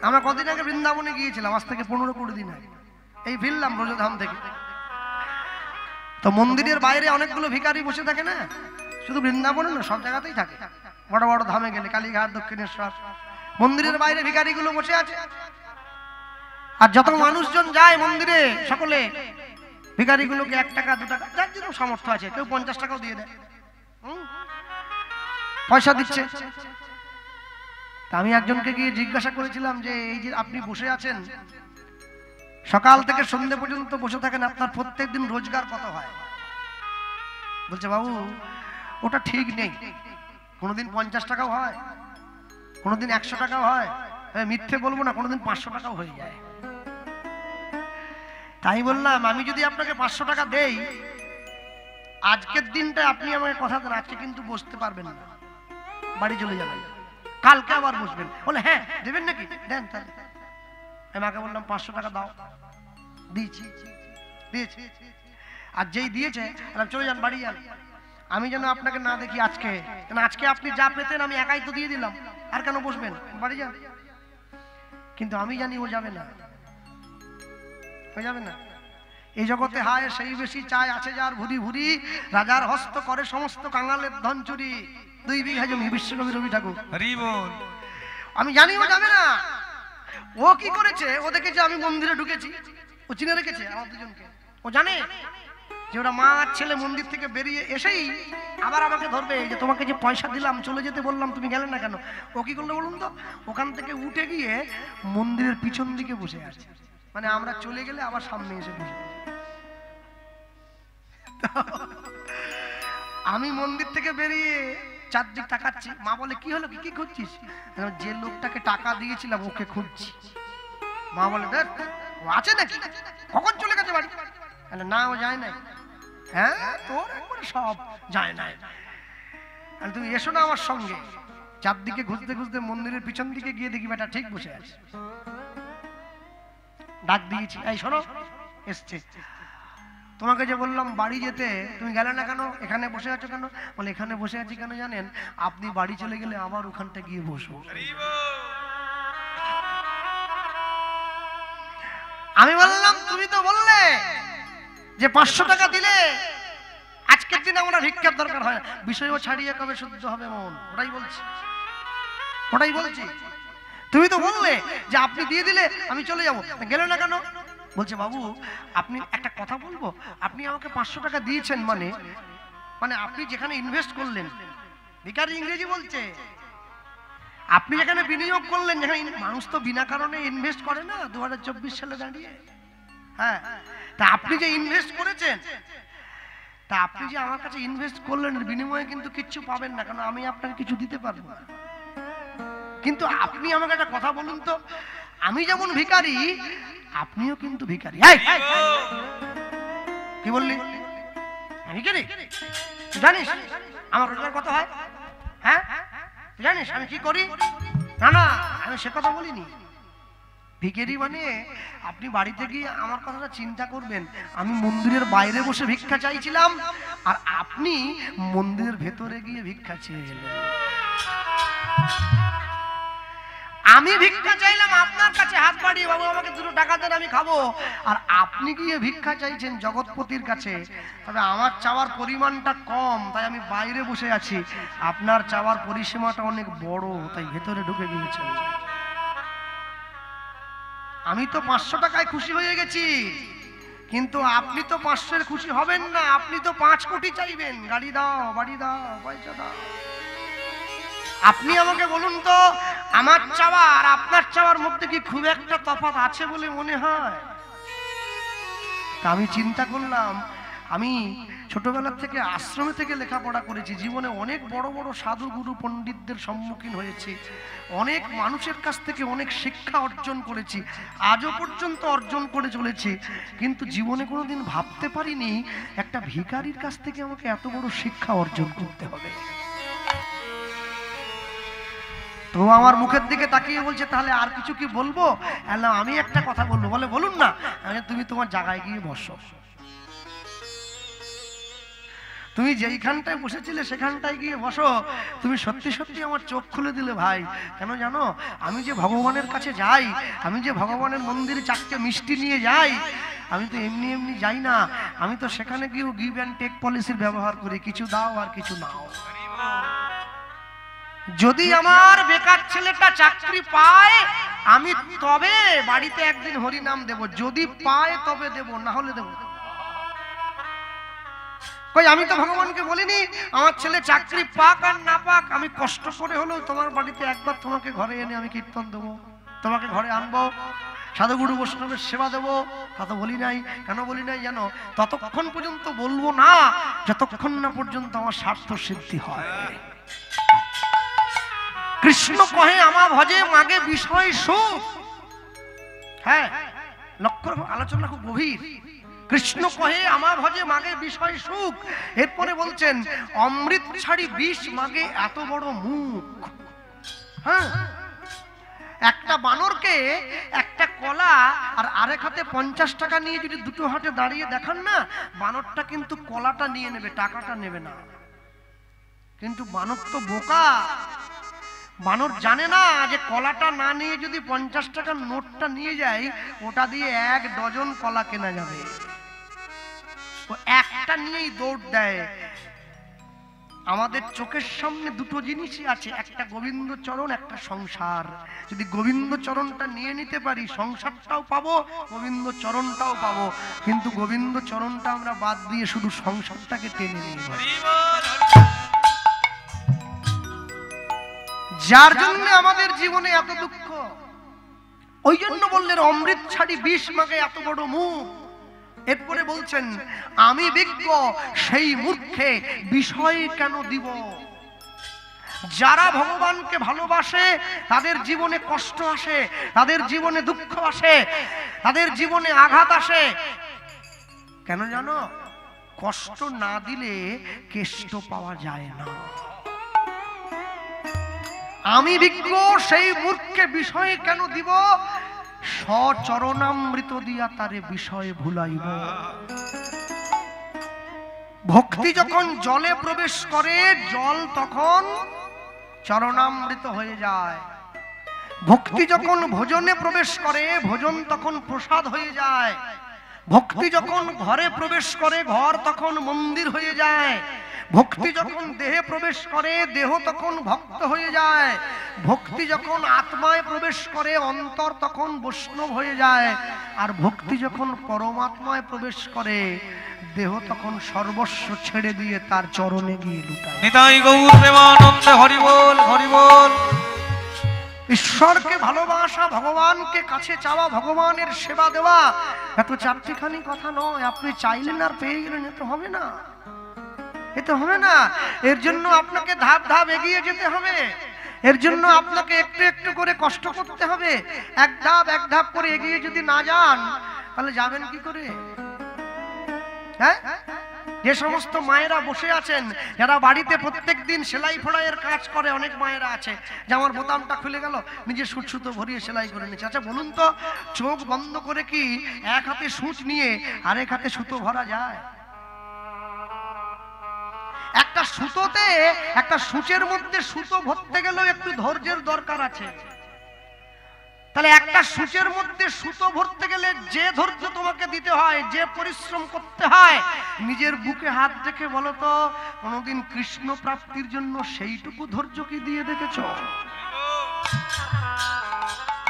আমরা কদিন আগে বৃন্দাবনে গিয়েছিলাম, আজ থেকে 15-20 দিন আগে এই ফিরলাম ব্রজধাম থেকে। তো মন্দিরের বাইরে অনেকগুলো ভিখারি বসে থাকে না, শুধু বৃন্দাবনে না, সব জায়গাতেই থাকে। বড় বড় ধামে গেলে, কালীঘাট, দক্ষিণেশ্বর, মন্দিরের বাইরে ভিখারিগুলো বসে আছে। আর যত মানুষজন যায় মন্দিরে, সকলে ভিখারিগুলোকে 1 টাকা 2 টাকা, যার যেরকম সামর্থ্য আছে, কেউ 50 টাকাও দিয়ে দেয়, পয়সা দিচ্ছে। আমি একজনকে গিয়ে জিজ্ঞাসা করেছিলাম যে এই যে আপনি বসে আছেন, সকাল থেকে সন্ধ্যে পর্যন্ত বসে থাকেন, আপনার প্রত্যেক দিন রোজগার কত হয়? বলছে বাবু ওটা ঠিক নেই, কোনোদিন 50 টাকাও হয়, কোনোদিন 100 টাকাও হয়, মিথ্যে বলবো না, কোনোদিন 500 টাকাও হয়ে যায়। তাই বললাম আমি যদি আপনাকে 500 টাকা দেই, আজকের দিনটা আপনি আমাকে কথা দেন, আজকে কিন্তু বসতে পারবেন না, বাড়ি চলে যাবেন, কালকে আবার বসবেন। বলে হ্যাঁ দেবেন নাকি, দেন তাহলে। আমি মাকে বললাম 500 টাকা দাও, দিয়েছি। আর যেই দিয়েছে চলে যান, বাড়ি যান, আমি যেন আপনাকে না দেখি আজকে, আজকে আপনি যা পেতেন আমি একাই তো দিয়ে দিলাম, আর কেন বসবেন, বাড়ি যান। কিন্তু আমি জানি ও যাবে না, যাবে না। এই জগতে হায় সেই বেশি চায়, আছে যার ভুরি ভুরি, রাজার হস্ত করে সমস্ত কাঙালের ধন চুরি। 2 বিঘা জমি, বিশ্বকবি রবি ঠাকুর। আমি জানি ও যাবে না। ও কি করেছে, ও দেখেছে আমি মন্দিরে ঢুকেছি, ও চিনে রেখেছে আমার দুজনকে। ও জানে যে ওরা মা আর ছেলে মন্দির থেকে বেরিয়ে এসেই আবার আমাকে ধরবে, যে তোমাকে যে পয়সা দিলাম, চলে যেতে বললাম, তুমি গেলে না কেন। ও কি করলো বলুন তো, ওখান থেকে উঠে গিয়ে মন্দিরের পিছন দিকে বসে আছে, মানে আমরা চলে গেলে আবার সামনে এসে বসে। আমি মন্দির থেকে বেরিয়ে চারদিক তাকাচ্ছি, মা বলে কি হলো, কি খুঁজছিস? যে লোকটাকে টাকা দিয়েছিলাম ওকে খুঁজছি। মা বলে দেখ ও আছে নাকি, কখন চলে গেছে বাড়ি? না ও যায় নাই। হ্যাঁ তোর একবারে সব যায় নাই, তুমি এসো না আমার সঙ্গে। চারদিকে খুঁজতে খুঁজতে মন্দিরের পিছন দিকে গিয়ে দেখি বেটা ঠিক বসে আছে। ডাক দিয়েছি, এই শোনো, এসছে। তোমাকে যে বললাম বাড়ি যেতে, তুমি গেলে না কেন, এখানে বসে আছো কেন? বলে এখানে বসে আছি কেন জানেন, আপনি বাড়ি চলে গেলে আবার ওখানটা গিয়ে বসবো। আমি বললাম তুমি তো বললে যে 500 টাকা দিলে আজকের দিন আমরা ভিক্ষার দরকার হয় না, বিষয়ও ছাড়িয়ে কবে শুদ্ধ হবে মন, ওটাই বলছি। তুমি তো বললে যে আপনি দিয়ে দিলে আমি চলে যাবো, গেলে না কেন? বলছে বাবু আপনি একটা কথা বলবো, আপনি আমাকে 500 টাকা দিয়েছেন, মানে আপনি যেখানে ইনভেস্ট করলেন, ভিখারি ইংরেজি বলছে, আপনি যেখানে বিনিয়োগ করলেন, যেখানে মানুষ তো বিনা কারণে ইনভেস্ট করে না 2024 সালে দাঁড়িয়ে। হ্যাঁ, তা আপনি যে ইনভেস্ট করেছেন, তা আপনি যে আমার কাছে ইনভেস্ট করলেন, এর বিনিময়ে কিন্তু কিচ্ছু পাবেন না, কারণ আমি আপনাকে কিছু দিতে পারবো না। কিন্তু আপনি আমাকে একটা কথা বলুন তো, আমি যেমন ভিখারি আপনিও কিন্তু ভিখারি। কি বললি, ভিখারি? জানিস আমার রোজগার কত হয়? হ্যাঁ জানিস আমি কি করি? না আমি সে কথা বলিনি। ভিখারি মানে আপনি বাড়িতে গিয়ে আমার কথাটা চিন্তা করবেন, আমি মন্দিরের বাইরে বসে ভিক্ষা চাইছিলাম, আর আপনি মন্দিরের ভেতরে গিয়ে ভিক্ষা চেয়ে এলেন। আমি ভিক্ষা চাইলাম আপনার কাছে হাত বাড়িয়ে, বাবু আমাকে 2 টাকা দেন আমি খাবো, আর আপনি গিয়ে ভিক্ষা চাইছেন জগৎপতির কাছে। তবে আমার চাওয়ার পরিমাণটা কম, তাই আমি বাইরে বসে আছি, আপনার চাওয়ার পরিসীমাটা অনেক বড়, তাই ভেতরে ঢুকে গিয়েছেন। আমি তো 500 টাকায় খুশি হয়ে গেছি, কিন্তু আপনি তো 500-এর খুশি হবেন না, আপনি তো 5 কোটি চাইবেন, গাড়ি দাও, বাড়ি দাও, পয়সা দাও। আপনি আমাকে বলুন তো, আমার চাওয়া আর আপনার চাওয়ার মধ্যে কি খুব একটা তফাৎ আছে বলে মনে হয়? আমি চিন্তা করলাম, আমি ছোটবেলা থেকে আশ্রমে থেকে লেখাপড়া করেছি, জীবনে অনেক বড় বড় সাধু গুরু পণ্ডিতদের সম্মুখীন হয়েছি, অনেক মানুষের কাছ থেকে অনেক শিক্ষা অর্জন করেছি, আজও পর্যন্ত অর্জন করে চলেছি, কিন্তু জীবনে কোনোদিন ভাবতে পারিনি একটা ভিখারির কাছ থেকে আমাকে এত বড় শিক্ষা অর্জন করতে হবে। তো আমার মুখের দিকে তাকিয়ে বলছে তাহলে আর কিছু কি বলবো? আমি একটা কথা বলবো। বলে বলুন না। তুমি তোমার জায়গায় গিয়ে বসো। তুমি যেইখানটায় বসেছিলে সেখানটায় গিয়ে বসো। তুমি সত্যি সত্যি আমার চোখ খুলে দিলে ভাই। কেন জানো, আমি যে ভগবানের কাছে যাই, আমি যে ভগবানের মন্দিরে 4টে মিষ্টি নিয়ে যাই, আমি তো এমনি এমনি যাই না। আমি তো সেখানে গিয়েও গিভ অ্যান্ড টেক পলিসির ব্যবহার করি, কিছু দাও আর কিছু নাও। যদি আমার বেকার ছেলেটা চাকরি পায়, আমি তবে বাড়িতে একদিন হরি নাম দেব। যদি পায় তবে দেব, না হলে দেব। কই আমি তো ভগবানকে বলিনি আমার ছেলে চাকরি পাক আর না পাক, আমি কষ্ট করে হলেও তোমার বাড়িতে একবার তোমাকে ঘরে এনে আমি কীর্তন দেবো, তোমাকে ঘরে আনবো, সাধুগুরু বৈষ্ণবের সেবা দেবো। তা তো বলি নাই। কেন বলি নাই জানো? ততক্ষণ পর্যন্ত বলবো না যতক্ষণ না পর্যন্ত আমার স্বার্থ সিদ্ধি হয়। কৃষ্ণ কহে আমা ভজে মাগে বিষয় সুখ। হ্যাঁ, লক্ষ্য আলোচনা খুব গভীর। কৃষ্ণ কহে আমা ভজে মাগে বিষয় সুখ। এরপরে বলছেন অমৃত ছাড়ি বিষ মাগে এত বড় মুখ। হ্যাঁ, একটা বানরকে একটা কলা আর আরেক হাতে 50 টাকা নিয়ে যদি দুটো হাতে দাঁড়িয়ে দেখান না, বানরটা কিন্তু কলাটা নিয়ে নেবে, টাকাটা নেবে না। কিন্তু বানর তো বোকা, বানর জানে না যে কলাটা না নিয়ে যদি 50 টাকার নোটটা নিয়ে যায়, ওটা দিয়ে 1 ডজন কলা কেনা যাবে। ও একটা নিয়েই দৌড় দেয়। আমাদের চোখের সামনে দুটো জিনিসই আছে, একটা গোবিন্দ চরণ, একটা সংসার। যদি গোবিন্দ চরণটা নিয়ে নিতে পারি, সংসারটাও পাবো, গোবিন্দ চরণটাও পাবো। কিন্তু গোবিন্দ চরণটা আমরা বাদ দিয়ে শুধু সংসারটাকে টেনে নিয়ে যাই, যার জন্য আমাদের জীবনে এত দুঃখ। ওই জন্য বললেন অমৃত ছাড়ি বিষ মাগে এত বড় মুখ। এরপরে বলছেন আমি বিজ্ঞ সেই মূর্খে বিষয় কেন দিব। যারা ভগবানকে ভালোবাসে তাদের জীবনে কষ্ট আসে, তাদের জীবনে দুঃখ আসে, তাদের জীবনে আঘাত আসে। কেন জানো? কষ্ট না দিলে কেষ্ট পাওয়া যায় না। আমি বিজ্ঞ সেই মূর্খে বিষয় কেন দিব, সচরণামৃত দিয়া তারে বিষয় ভুলাইব। ভক্তি যখন জলে প্রবেশ করে, জল তখন চরণামৃত হয়ে যায়। ভক্তি যখন ভোজনে প্রবেশ করে, ভোজন তখন প্রসাদ হয়ে যায়। ভক্তি যখন ঘরে প্রবেশ করে, ঘর তখন মন্দির হয়ে যায়। ভক্তি যখন দেহে প্রবেশ করে, দেহ তখন ভক্ত হয়ে যায়। ভক্তি যখন আত্মায় প্রবেশ করে, অন্তর তখন বৈষ্ণব হয়ে যায়। আর ভক্তি যখন পরমাত্মায় প্রবেশ করে, দেহ তখন সর্বস্ব ছেড়ে দিয়ে তার চরণে গিয়ে লুটায়। নিতাই গৌর প্রেমানন্দে হরি বল, হরি বল। ঈশ্বরকে ভালোবাসা, ভগবানকে কাছে চাওয়া, ভগবানের সেবা দেওয়া এত চারটিখানি কথা নয়। আপনি চাইলেন আর পেয়ে গেলেন, এ তো হবে না, এ তো হবে না। এর জন্য আপনাকে ধাপ ধাপ এগিয়ে যেতে হবে। এর জন্য আপনাকে একটু একটু করে কষ্ট করতে হবে। এক ধাপ করে এগিয়ে যদি না যান, তাহলে যাবেন কি করে? হ্যাঁ, যে সমস্ত মায়েরা বসে আছেন, যারা বাড়িতে প্রত্যেকদিন সেলাই ফোড়াইয়ের কাজ করে, অনেক মায়েরা আছে যে আমার বোতামটা খুলে গেল, নিজে সুতো ভরিয়ে সেলাই করে নিচ্ছে। আচ্ছা বলুন তো, চোখ বন্ধ করে কি এক হাতে সূচ নিয়ে আরেক হাতে সুতো ভরা যায়? একটা সুতোতে, একটা সূচের মধ্যে সুতো ভরতে গেলেও একটু ধৈর্যের দরকার আছে। তাহলে একটা সূচের মধ্যে সুতো ভরতে গেলে যে ধৈর্য তোমাকে দিতে হয়, যে পরিশ্রম করতে হয়, নিজের বুকে হাত রেখে বলো তো, কোনোদিন কৃষ্ণ প্রাপ্তির জন্য সেইটুকু ধৈর্য কি দিয়ে দেখেছ?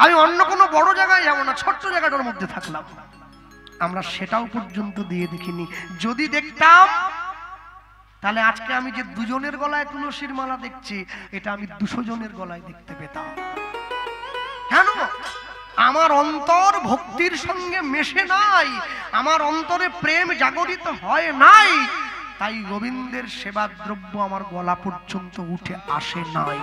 আমি অন্য কোনো বড় জায়গায় যাবো না, ছোট্ট জায়গাটার মধ্যে থাকলাম, আমরা সেটাও পর্যন্ত দিয়ে দেখিনি। যদি দেখতাম, তাহলে আজকে আমি যে 2 জনের গলায় তুলসীর মালা দেখছি, এটা আমি 200 জনের গলায় দেখতে পেতাম। কেন? আমার অন্তর ভক্তির সঙ্গে মেশে নাই, আমার অন্তরে প্রেম জাগরিত হয় নাই, তাই গোবিন্দের সেবা দ্রব্য আমার গলা পর্যন্ত উঠে আসে নাই।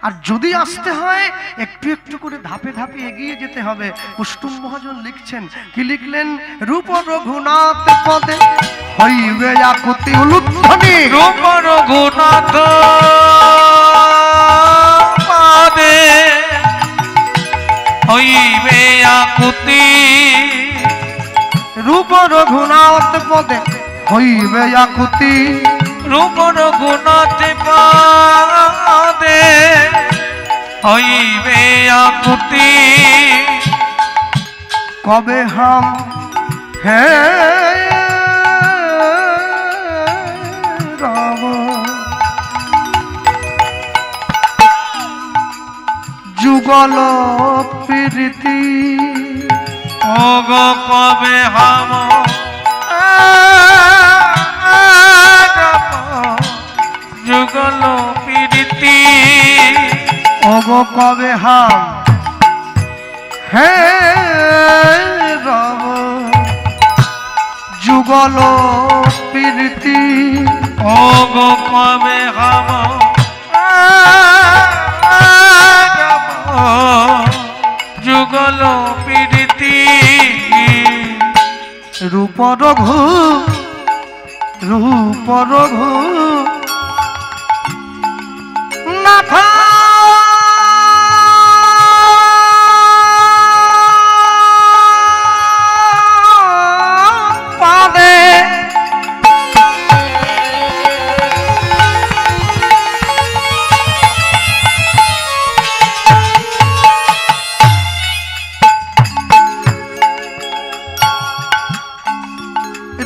আর যদি আসতে হয়, একটু একটু করে ধাপে ধাপে এগিয়ে যেতে হবে। কুষ্টুম মহাজন লিখছেন, কি লিখলেন? রূপ রঘুনাথ পদে হইবে আকুতি উলুধ্বনি। রূপ রঘুনাথ পদে হইবে আকুতি। রূপ রূপ রঘুনাথ পদে হইবে আকুতি, রূপ রঘুনাথ পদে হইবে আকুতি। কবে হাম হে রাম যুগল প্রীতি, ওগো কবে হাম যুগল প্রীতি, ওগো কবে হাম হে রাম যুগল প্রীতি, ওগো কবে হাম যুগল প্রীতি। রূপ রঘু রূপ রঘু নাথ পাদে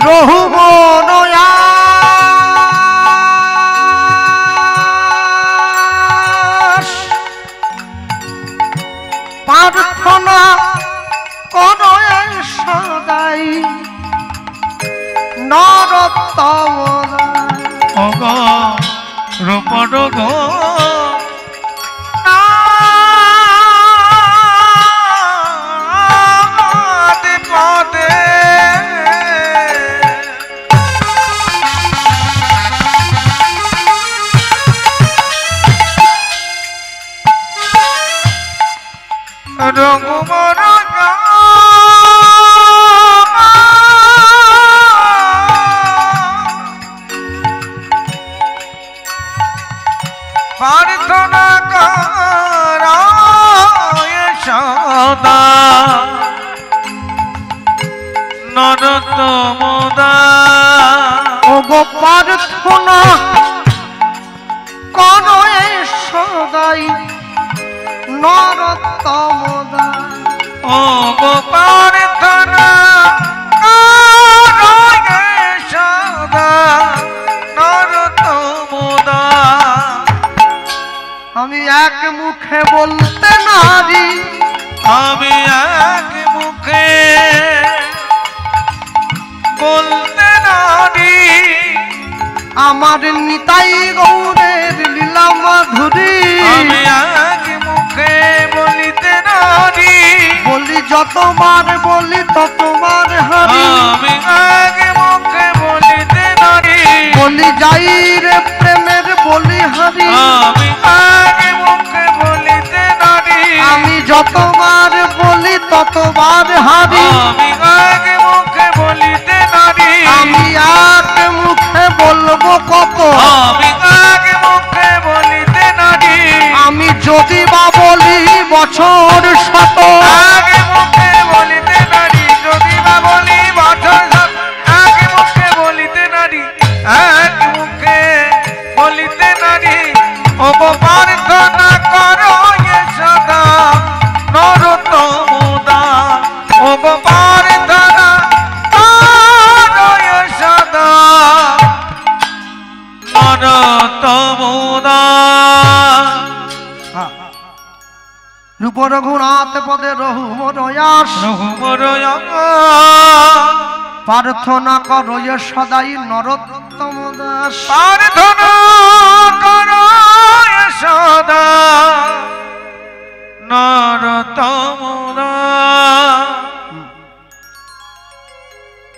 রহু মনয়া প্রার্থনা করে সদাই নরোত্তম ওগো রূপ রঘু রঘুবর প্রার্থনা কর সদা নরোত্তম ওগো প্রার্থনা করে সদাই নরোত্তম ওগো প্রার্থনা সদা নরোত্তম। আমি এক মুখে বলতে নারি, আমি এক মুখে বলতে নারি, আমার নিতাই গৌরের লীলা মাধুরী। আমি এক মুখে বলিতে নারি, বলি যতবার বলি ততবার হারি, আমি এক মুখে বলিতে নারি, বলি যাই রে প্রেমের বলি হারি। আমি এক মুখে বলিতে নারি, আমি যতবার বলি ততবার হারি, আমি এক মুখে বলিতে নারি, আমি এক মুখে বলবো কত, আমি এক মুখে বলিতে নারি, আমি যদি বা বলি বছর শত, এক মুখে বলিতে নারি, যদি বা বলি বছর শত, এক মুখে বলিতে নারি, এক মুখে বলিতে নারি। ওগো প্রার্থনা করো সদা নরোত্তম দান, ওগো প্রার্থনা করো সদা নরোত্তম দান। রূপ রঘুনাথ পদে রহু মরয়াস, প্রার্থনা করো সদাই নরোত্তম দাস। প্রার্থনা করো সদা নরোত্তম দাস।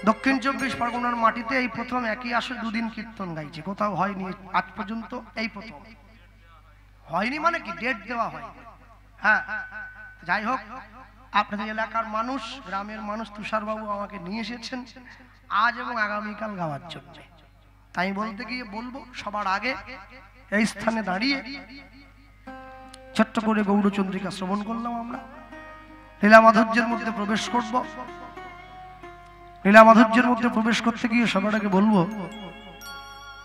দক্ষিণ 24 পরগনার মাটিতে এই প্রথম একই আসরে দুদিন কীর্তন গাইছে, কোথাও হয়নি আজ পর্যন্ত, এই প্রথম হয়নি। মানে কি ডেট দেওয়া হয়। হ্যাঁ, যাই হোক, আপনাদের এলাকার মানুষ, গ্রামের মানুষ তুষারবাবু আমাকে নিয়ে এসেছেন আজ এবং আগামীকাল গাওয়ার জন্য। তাই বলতে গিয়ে বলবো, সবার আগে এই স্থানে দাঁড়িয়ে ছোট্ট করে গৌরচন্দ্রিকা শ্রবণ করলাম। আমরা লীলা মাধুর্যের মধ্যে প্রবেশ করব। লীলা মাধুর্যের মধ্যে প্রবেশ করতে গিয়ে সবার আগে বলবো,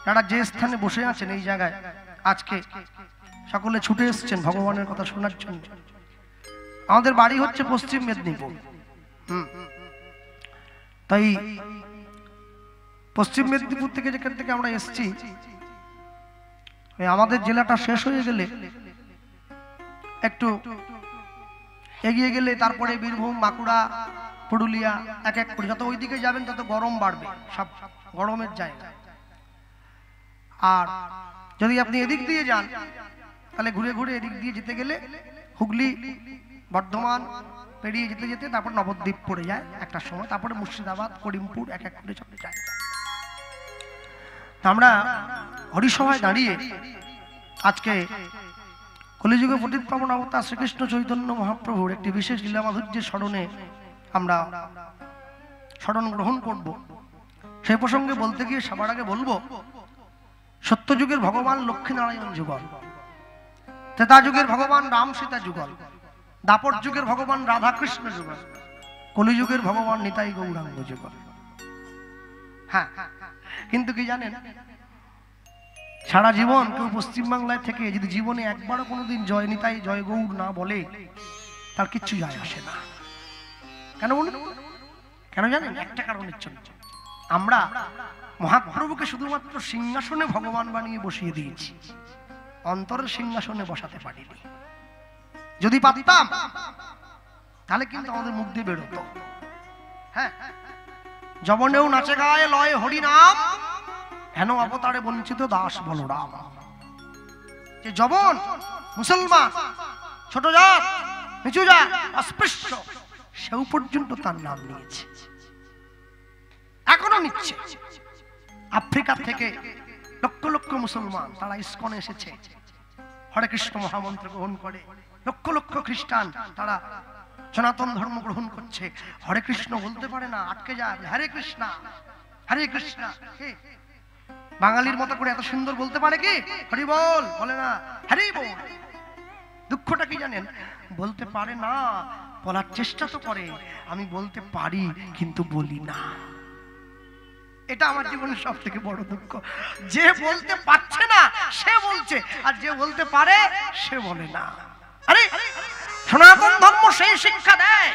যারা যে স্থানে বসে আছেন এই জায়গায় আজকে সকলে ছুটে এসেছেন ভগবানের কথা শোনার জন্য। আমাদের বাড়ি হচ্ছে পশ্চিম মেদিনীপুর। তাই পশ্চিম মেদিনীপুর থেকে যেখান থেকে আমরা এসেছি, আমাদের জেলাটা শেষ হয়ে গেলে একটু এগিয়ে গেলে তারপরে বীরভূম, বাঁকুড়া, পুরুলিয়া, এক এক করে যত ওইদিকে যাবেন তত গরম বাড়বে, সব গরমের জায়গা। আর যদি আপনি এদিক দিয়ে যান তাহলে ঘুরে ঘুরে এদিক দিয়ে যেতে গেলে হুগলি, বর্ধমান পেরিয়ে যেতে যেতে তারপর নবদ্বীপ পড়ে যায় একটা সময়, তারপরে মুর্শিদাবাদ, করিমপুর, এক এক করে চলে যায়। আমরা হরিসভায় দাঁড়িয়ে আজকে কলিযুগে পতিত পাবন অবতার শ্রীকৃষ্ণ চৈতন্য মহাপ্রভুর একটি বিশেষ লীলা মাধুর্যের স্মরণে আমরা স্মরণ গ্রহণ করব। সেই প্রসঙ্গে বলতে গিয়ে সবার আগে বলবো, সত্যযুগের ভগবান লক্ষ্মীনারায়ণ যুগল, ত্রেতা যুগের ভগবান রাম সীতা যুগল, দাপর যুগের ভগবান রাধাকৃষ্ণ যুগল, কলিযুগের ভগবান নিতাই গৌরাঙ্গ যুগল। হ্যাঁ, কিন্তু কি জানেন, সারা জীবন কেউ পশ্চিমবাংলায় থেকে যদি জীবনে একবারও কোনোদিন জয় নিতাই জয় গৌর না বলে, তার কিচ্ছু যায় আসে না। কেন বলুন? কেন জানেন? একটা কারণের জন্য, আমরা মহাপ্রভুকে শুধুমাত্র সিংহাসনে ভগবান বানিয়ে বসিয়ে দিয়েছি, অন্তরের সিংহাসনে বসাতে পারিনি। যদি পারতাম তাহলে কিন্তু আমাদের মুখ দিয়ে বেরোতো, হ্যাঁ, যবনেও নাচে গায়ে লয় হরি নাম, হেন অবতারে বঞ্চিত দাস বলরাম। যে যবন মুসলমান, ছোট জাত, নিচু জাত, অস্পৃশ্য, সেও পর্যন্ত তার নাম নিয়েছে, এখনো নিচ্ছে। আফ্রিকা থেকে লক্ষ লক্ষ মুসলমান তারা ইসকনে এসেছে, হরে কৃষ্ণ মহামন্ত্র গ্রহণ করে। লক্ষ লক্ষ খ্রিস্টান তারা সনাতন ধর্ম গ্রহণ করছে, হরে কৃষ্ণ বলতে পারে না, আটকে যায়, হরে কৃষ্ণ হরে কৃষ্ণ। বাঙালির মতো করে এত সুন্দর বলতে পারে কি? হরি বল বলে না, হরি বল। দুঃখটা কি জানেন? বলতে পারে না, বলার চেষ্টা তো করে, আমি বলতে পারি কিন্তু বলি না। এটা আমার জীবনের সব থেকে বড় দুঃখ। যে বলতে পারছে না সে বলছে, আর যে বলতে পারে সে বলে না। আরে সনাতন ধর্ম সেই শিক্ষা দেয়।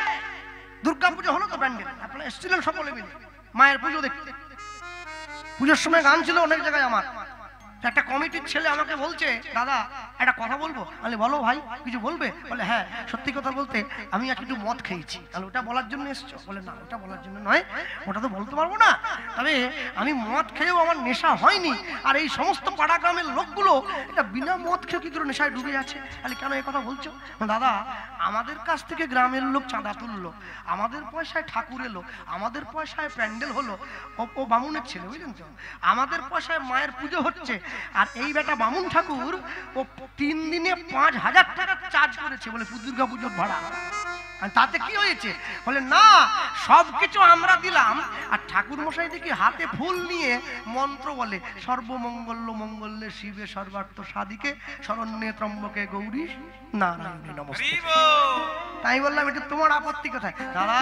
দুর্গা পুজো হলো তো প্যান্ডেল, আপনারা এসেছিলেন সকলে মিলে মায়ের পুজো দেখতে। পুজোর সময় গান ছিল অনেক জায়গায়। আমার একটা কমিটির ছেলে আমাকে বলছে, দাদা একটা কথা বলবো। আমি বলো ভাই, কিছু বলবে? বলে হ্যাঁ, সত্যি কথা বলতে আমি একটু মদ খেয়েছি। তাহলে ওটা বলার জন্য এসছো? বলে না, ওটা বলার জন্য নয়, ওটা তো বলতে পারবো না, তবে আমি মদ খেয়েও আমার নেশা হয়নি। আর এই সমস্ত পাড়া গ্রামের লোকগুলো এটা বিনা মদ খেয়ে কি করে নেশায় ডুবে আছে। তাহলে কেন এই কথা বলছো? দাদা, আমাদের কাছ থেকে গ্রামের লোক চাঁদা তুললো, আমাদের পয়সায় ঠাকুর এলো, আমাদের পয়সায় প্যান্ডেল হলো। ও বামুনের ছেলে, বুঝলেন তো, আমাদের পয়সায় মায়ের পুজো হচ্ছে। আর এই বেটা বামুন ঠাকুর ও 3 দিনে 5000 টাকা চার্জ করেছে বলে দুর্গা পুজোর ভাড়া। তাতে কি হয়েছে? বলে না, সবকিছু আমরা দিলাম, আর ঠাকুর মশাই দেখি হাতে ফুল নিয়ে মন্ত্র বলে, সর্বমঙ্গল্য মঙ্গল্যে শিবে সর্বার্থ সাধিকে শরণ্যে ত্রম্বকে গৌরী নারায়ণী নমস্তে। তাই বললাম, এটা তোমার আপত্তি কোথায়? দাদা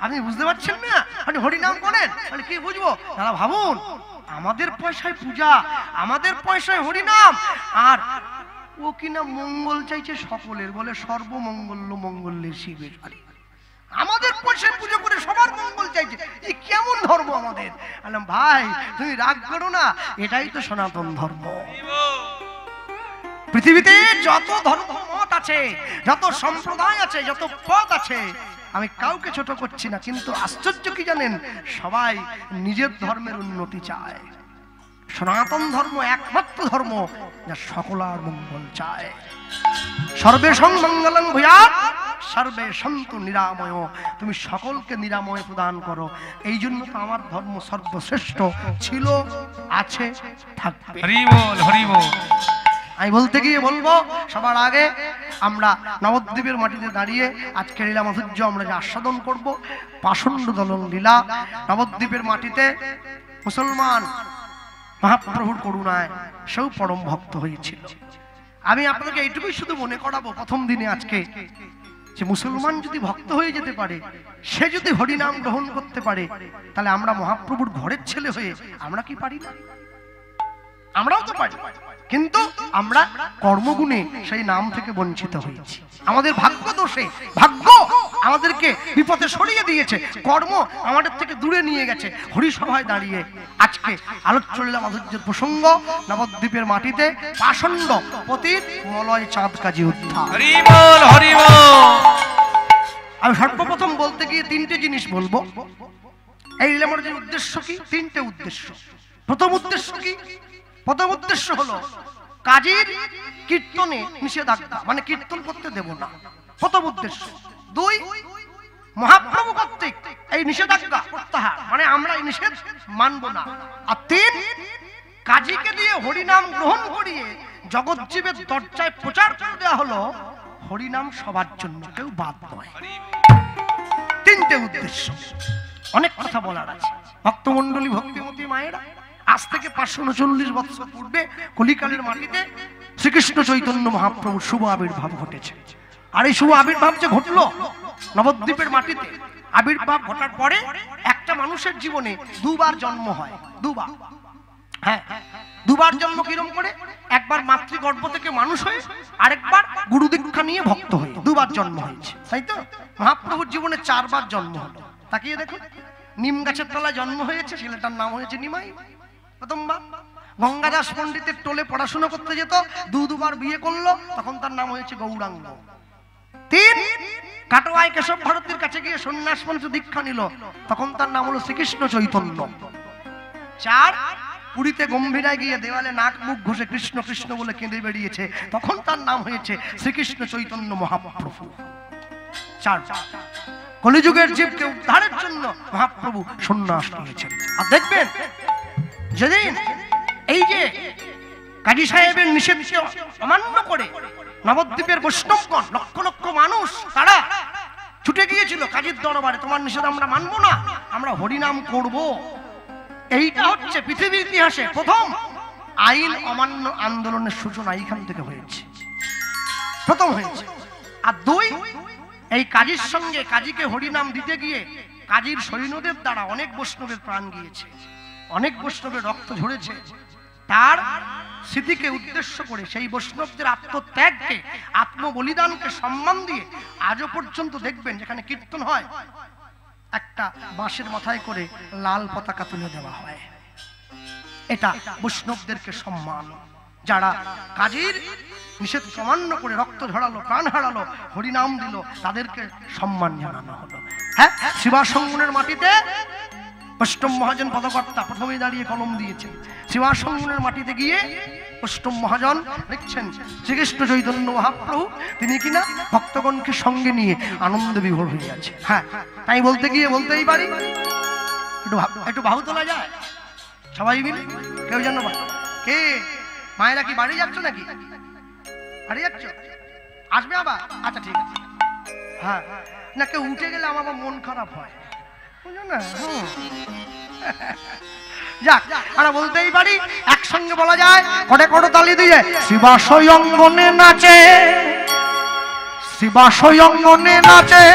আপনি বুঝতে পারছেন না, আপনি হরিনাম করেন, মানে কি বুঝবো? দাদা ভাবুন, আমাদের পয়সায় পূজা, আমাদের পয়সায় হরিনাম, আর ও কিনা মঙ্গল চাইছে সকলের, বলে সর্বমঙ্গল্য মঙ্গলের শিবের। আমাদের পয়সায় পুজো করে সবার মঙ্গল চাইছে, এই কেমন ধর্ম আমাদের? বললাম ভাই তুমি রাগ করো না, এটাই তো সনাতন ধর্ম। পৃথিবীতে যত ধর্মমত আছে, যত সম্প্রদায় আছে, যত পথ আছে, আমি কাউকে ছোট করছি না, কিন্তু আশ্চর্য কি জানেন, সবাই নিজের ধর্মের উন্নতি চায়। সনাতন ধর্ম একমাত্র ধর্ম যা সকলার মঙ্গল চায়। সর্বেষাং মঙ্গলং ভূয়াৎ সর্বে সন্তু নিরাময়। তুমি সকলকে নিরাময় প্রদান করো, এই জন্য তো আমার ধর্ম সর্বশ্রেষ্ঠ ছিল, আছে, থাকবে। হরি বল হরি বল। আমি বলতে গিয়ে বলবো, সবার আগে আমরা নবদ্বীপের মাটিতে দাঁড়িয়ে আজকে লীলা মাধুর্য আমরা যে আস্বাদন করব, পাষণ্ড দলন লীলা। নবদ্বীপের মাটিতে মুসলমান মহাপ্রভুর করুণায় সেও পরম ভক্ত হয়েছিল। আমি আপনাদেরকে এইটুকুই শুধু মনে করাবো, প্রথম দিনে আজকে যে মুসলমান যদি ভক্ত হয়ে যেতে পারে, সে যদি হরিনাম গ্রহণ করতে পারে, তাহলে আমরা মহাপ্রভুর ঘরের ছেলে হয়ে আমরা কি পারি না? আমরাও তো পারি, কিন্তু আমরা কর্মগুণে সেই নাম থেকে বঞ্চিত হয়েছি। আমাদের ভাগ্য দোষে, ভাগ্য আমাদেরকে বিপদে সরিয়ে দিয়েছে, কর্ম আমাদের থেকে দূরে নিয়ে গেছে। হরিসভায় দাঁড়িয়ে আজকে আলোচ্য লীলা মাধুর্যের প্রসঙ্গ, নবদ্বীপের মাটিতে পাষণ্ড পতিত মলয় চাঁদ কাজী উদ্ধার। হরি বল, হরি বল। আমি সর্বপ্রথম বলতে গিয়ে তিনটে জিনিস বলবো। এই লীলা মাধুর্যের উদ্দেশ্য কি? তিনটে উদ্দেশ্য। প্রথম উদ্দেশ্য কি? প্রথম উদ্দেশ্য হলো কাজীর কীর্তনে নিষেধাজ্ঞা, মানে কীর্তন করতে দেব না, প্রথম উদ্দেশ্য। দুই, মহাপ্রভু কর্তৃক এই নিষেধাজ্ঞা প্রত্যাহার, মানে আমরা এই নিষেধ মানব না। আর তিন, কাজীকে দিয়ে হরিনাম গ্রহণ করিয়ে জগজ্জীবের দরজায় প্রচার করে দেওয়া হলো হরিনাম সবার জন্য, কেউ বাদ নয়। তিনটে উদ্দেশ্য। অনেক কথা বলার আছে। ভক্তমণ্ডলী, ভক্তিমতী মায়েরা, আজ থেকে 539 বছর পূর্বে কলিকালের মাটিতে শ্রীকৃষ্ণ চৈতন্য মহাপ্রভুর শুভ আবির্ভাব ঘটেছে। আর এই শুভ আবির্ভাব যে ঘটলো নবদ্বীপের মাটিতে, আবির্ভাব ঘটার পরে একটা মানুষের জীবনে দুবার জন্ম হয়। দুবার, হ্যাঁ, দুবার জন্ম। কিরম করে? একবার মাতৃগর্ভ থেকে মানুষ হয়ে, আরেকবার গুরু দীক্ষা নিয়ে ভক্ত হয়ে, দুবার জন্ম হয়েছে, তাই তো? মহাপ্রভুর জীবনে 4 বার জন্ম হলো। তাকিয়ে দেখুন, নিম গাছের তলায় জন্ম হয়েছে, ছেলেটার নাম হয়েছে নিমাই প্রথমবার। গঙ্গাদাস পণ্ডিতের টোলে পড়াশোনা করতে যেত, দুবার বিয়ে করলো, তখন তার নাম হয়েছে গৌরাঙ্গ। 3, কাটোয়ায় কেশব ভারতীর কাছে গিয়ে সন্ন্যাস মন্ত্র দীক্ষা নিল, তখন তার নাম হলো শ্রীকৃষ্ণ চৈতন্য। 4, পুরীতে গম্ভীরায় গিয়ে দেওয়ালে নাক মুখ ঘষে কৃষ্ণ কৃষ্ণ বলে কেঁদে বেরিয়েছে, তখন তার নাম হয়েছে শ্রীকৃষ্ণ চৈতন্য মহাপ্রভু। 4, কলিযুগের জীবকে উদ্ধারের জন্য মহাপ্রভু সন্ন্যাস নিয়েছেন। আর দেখবেন, যেদিন এই যে কাজী সাহেবের নিষেধকে অমান্য করে নবদ্বীপের বৈষ্ণবগণ, লক্ষ লক্ষ মানুষ, তারা ছুটে গিয়েছিল কাজীর দরবারে, তোমার নিষেধ আমরা মানবো না, আমরা হরিনাম করব। এইটা হচ্ছে পৃথিবীর ইতিহাসে প্রথম আইন অমান্য আন্দোলনের সূচনা এইখান থেকে হয়েছে, প্রথম হয়েছে। আর 2, এই কাজীর সঙ্গে কাজীকে হরিনাম দিতে গিয়ে কাজীর সৈন্যদের দ্বারা অনেক বৈষ্ণবের প্রাণ গিয়েছে, অনেক বৈষ্ণবের রক্ত ঝরেছে। তার স্মৃতিকে উদ্দেশ্য করে সেই বৈষ্ণবদের আত্মত্যাগকে, আত্মবলিদানকে সম্মান দিয়ে আজও পর্যন্ত দেখবেন যেখানে কীর্তন হয়, একটা বাঁশের মাথায় করে লাল পতাকা তুলে দেওয়া হয়। এটা বৈষ্ণবদেরকে সম্মান। যারা কাজীর নিষেধ অমান্য করে রক্ত ঝরালো, প্রাণ হারালো, হরিনাম দিল, তাদেরকে সম্মান জানানো হলো। হ্যাঁ, শিবাসঙ্গনের মাটিতে অষ্টম মহাজন পদকর্তা প্রথমেই দাঁড়িয়ে কলম দিয়েছেন। শিবাসঙ্গনের মাটিতে গিয়ে অষ্টম মহাজন লিখছেন শ্রীকৃষ্ণ চৈতন্য মহাপ্রভু তিনি কিনা ভক্তগণকে সঙ্গে নিয়ে আনন্দ বিভোর হয়ে আছে। হ্যাঁ, তাই বলতে গিয়ে বলতেই পারি, একটু বাহু তোলা যায় সবাই মিলে, কেউ যেন কে মায়েরা কি বাড়ি যাচ্ছ নাকি? বাড়ি যাচ্ছ? আসবে আবার? আচ্ছা ঠিক আছে। হ্যাঁ, না কেউ উঠে গেলে আমার মন খারাপ হয়, বুঝো না? যাক, আমরা বলতেই পারি, একসঙ্গে বলা যায়, কটে কটে তালি দিয়ে শিবাশয় অঙ্গনে নাচে, শিবাশয় অঙ্গনে নাচে,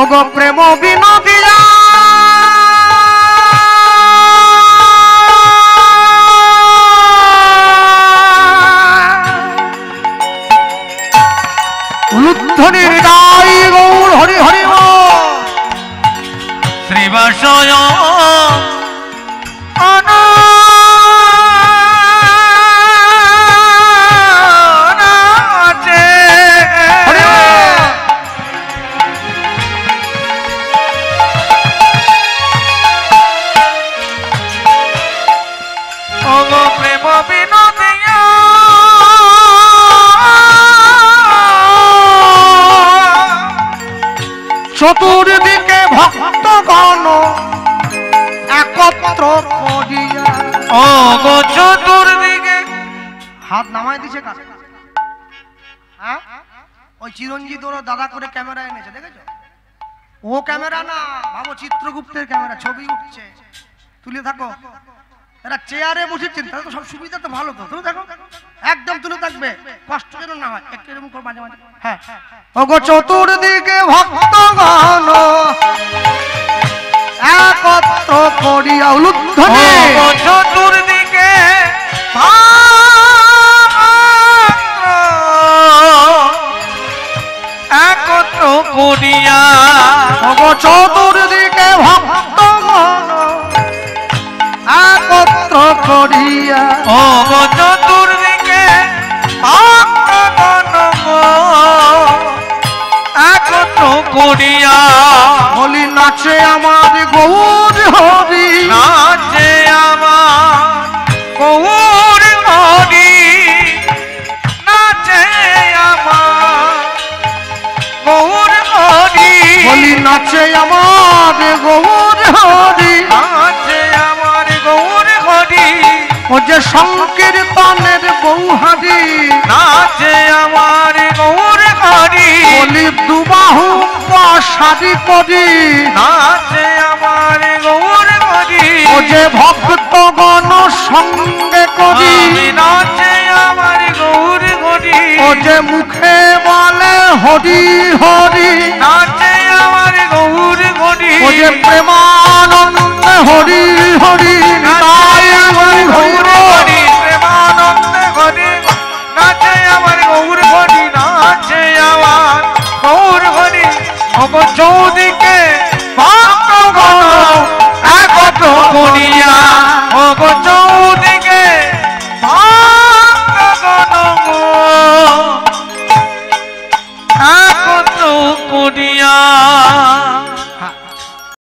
ওগো প্রেম বিনোদিয়া উলুধ্বনির গাই গৌর হরি হরি শ্রীবাসয় চতুর্দিকে ভক্তগণ একত্র করিয়া, ও গো চতুর্দিকে হাত নামায় দিছে কাছে। হ্যাঁ, ওই চিরঞ্জিত ওরা দাদা করে ক্যামেরা এনেছে, দেখেছো? ও ক্যামেরা না, ভাবো চিত্রগুপ্তের ক্যামেরা, ছবি উঠছে, তুলে থাকো। এরা চেয়ারে বসেছেন, তাহলে তো সব সুবিধা তো ভালো, তো তুমি দেখো একদম তুলে থাকবে, কষ্ট যেন না হয়, একটু এরকম করে মাঝে মাঝে। হ্যাঁ, ওগো চতুর্দিকে ভক্তগণ একত্র করিয়া উলুধ্বনি, চতুর্দিকে একত্র করিয়া, ওগো চতুর্দিকে ভক্তগণ একত্র করিয়া, ও চতুর্দিকে ভক্তগণ একত্র করিয়া, বলি নাচে আমার গৌর হরি, নাচে আমার গৌর হরি, নাচে আমার গৌর হরি, বলি নাচে আমার গৌর হরি, নাচে আমার গৌর হরি, ও যে সংকীর্তনের বৌহারি, নাচে আমার গৌর হরি, বলি দুবাহু সারি করি, নাচে আমার গৌর হরি, ও যে ভক্তগণ সঙ্গে করি, আমি নাচে আমার গৌর হরি, ও যে মুখে বলে হরি হরি, নাচে আমার গৌর হরি, ও যে প্রেমানন্দ হরি হরি, তাই গৌর হরি, প্রেমানন্দ হরি, নাচে আমার গৌর হরি, নাচে আমার গৌর হরি, চৌদিকে